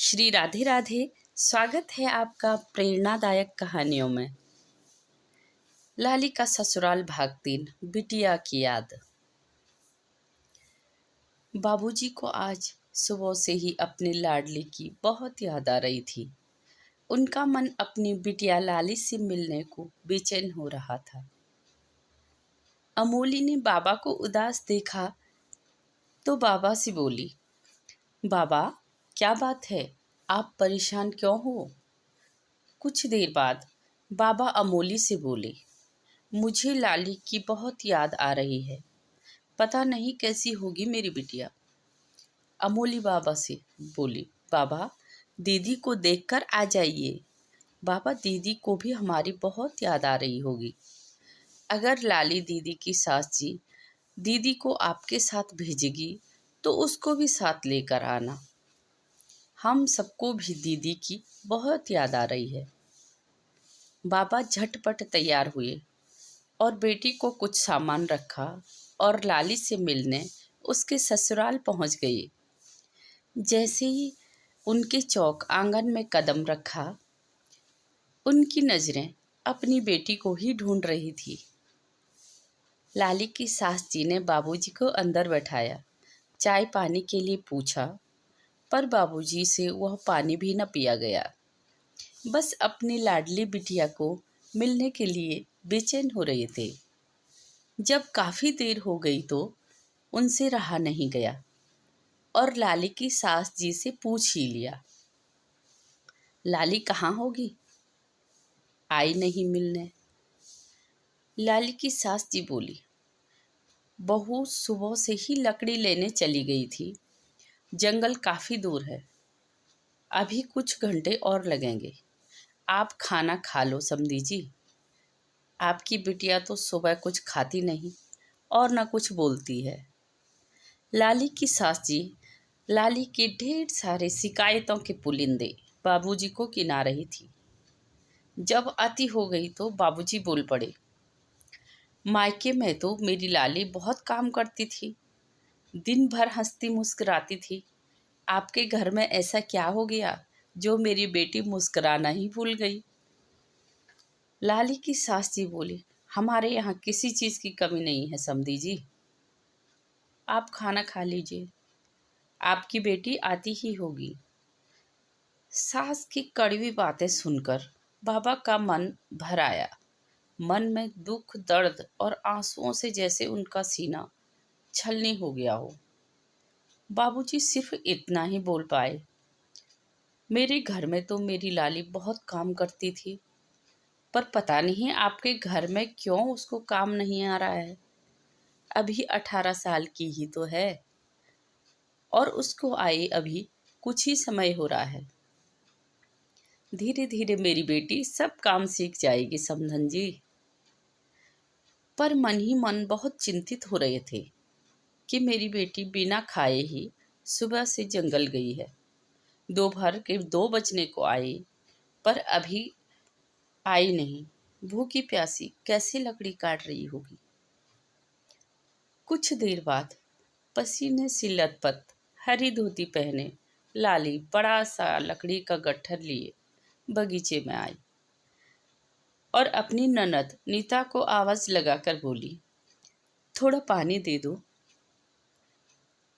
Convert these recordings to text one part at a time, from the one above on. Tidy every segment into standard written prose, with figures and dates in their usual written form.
श्री राधे राधे। स्वागत है आपका प्रेरणादायक कहानियों में। लाली का ससुराल भाग 3, बिटिया की याद। बाबूजी को आज सुबह से ही अपनी लाडली की बहुत याद आ रही थी। उनका मन अपनी बिटिया लाली से मिलने को बेचैन हो रहा था। अमोली ने बाबा को उदास देखा तो बाबा से बोली, बाबा क्या बात है, आप परेशान क्यों हो? कुछ देर बाद बाबा अमोली से बोले, मुझे लाली की बहुत याद आ रही है। पता नहीं कैसी होगी मेरी बिटिया। अमोली बाबा से बोली, बाबा दीदी को देखकर आ जाइए। बाबा दीदी को भी हमारी बहुत याद आ रही होगी। अगर लाली दीदी की सास जी दीदी को आपके साथ भेजेगी तो उसको भी साथ लेकर आना। हम सबको भी दीदी की बहुत याद आ रही है। बाबा झटपट तैयार हुए और बेटी को कुछ सामान रखा और लाली से मिलने उसके ससुराल पहुंच गए। जैसे ही उनके चौक आंगन में कदम रखा, उनकी नज़रें अपनी बेटी को ही ढूंढ रही थी। लाली की सास जी ने बाबूजी को अंदर बैठाया, चाय पानी के लिए पूछा, पर बाबूजी से वह पानी भी न पिया गया। बस अपनी लाडली बिटिया को मिलने के लिए बेचैन हो रहे थे। जब काफ़ी देर हो गई तो उनसे रहा नहीं गया और लाली की सास जी से पूछ ही लिया, लाली कहाँ होगी? आई नहीं मिलने। लाली की सास जी बोली, बहू सुबह से ही लकड़ी लेने चली गई थी। जंगल काफ़ी दूर है, अभी कुछ घंटे और लगेंगे। आप खाना खा लो समधी जी। आपकी बिटिया तो सुबह कुछ खाती नहीं और न कुछ बोलती है। लाली की सास जी लाली के ढेर सारे शिकायतों के पुलिंदे बाबूजी को गिना रही थी। जब अति हो गई तो बाबूजी बोल पड़े, मायके में तो मेरी लाली बहुत काम करती थी, दिन भर हंसती मुस्कुराती थी। आपके घर में ऐसा क्या हो गया जो मेरी बेटी मुस्कुराना ही भूल गई? लाली की सास जी बोली, हमारे यहाँ किसी चीज़ की कमी नहीं है समधी जी। आप खाना खा लीजिए, आपकी बेटी आती ही होगी। सास की कड़वी बातें सुनकर बाबा का मन भर आया। मन में दुख, दर्द और आंसुओं से जैसे उनका सीना छलनी हो गया हो। बाबूजी सिर्फ इतना ही बोल पाए, मेरे घर में तो मेरी लाली बहुत काम करती थी, पर पता नहीं आपके घर में क्यों उसको काम नहीं आ रहा है। अभी 18 साल की ही तो है और उसको आए अभी कुछ ही समय हो रहा है। धीरे धीरे मेरी बेटी सब काम सीख जाएगी समधन जी। पर मन ही मन बहुत चिंतित हो रहे थे कि मेरी बेटी बिना खाए ही सुबह से जंगल गई है। दोपहर के 2 बजने को आई, पर अभी आई नहीं। भूखी प्यासी कैसे लकड़ी काट रही होगी। कुछ देर बाद पसीने से लथपथ हरी धोती पहने लाली बड़ा सा लकड़ी का गट्ठर लिए बगीचे में आई और अपनी ननद नीता को आवाज़ लगाकर बोली, थोड़ा पानी दे दो।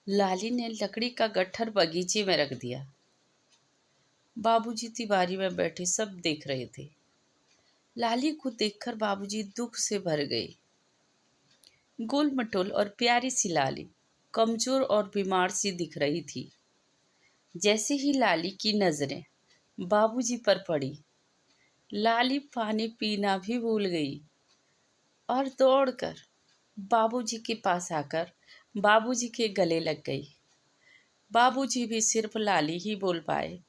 लाली ने लकड़ी का गट्ठर बगीचे में रख दिया। बाबूजी तिवारी में बैठे सब देख रहे थे। लाली को देखकर बाबूजी दुख से भर गए। गोल मटोल और प्यारी सी लाली कमजोर और बीमार सी दिख रही थी। जैसे ही लाली की नजरें बाबूजी पर पड़ी, लाली पानी पीना भी भूल गई और दौड़कर बाबूजी के पास आकर बाबूजी के गले लग गई। बाबूजी भी सिर्फ लाली ही बोल पाए।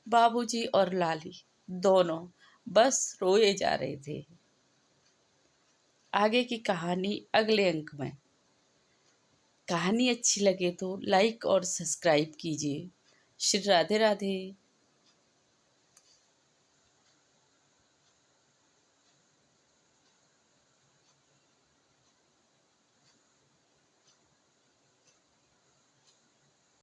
बाबूजी और लाली दोनों बस रोए जा रहे थे। आगे की कहानी अगले अंक में। कहानी अच्छी लगे तो लाइक और सब्सक्राइब कीजिए। श्री राधे राधे।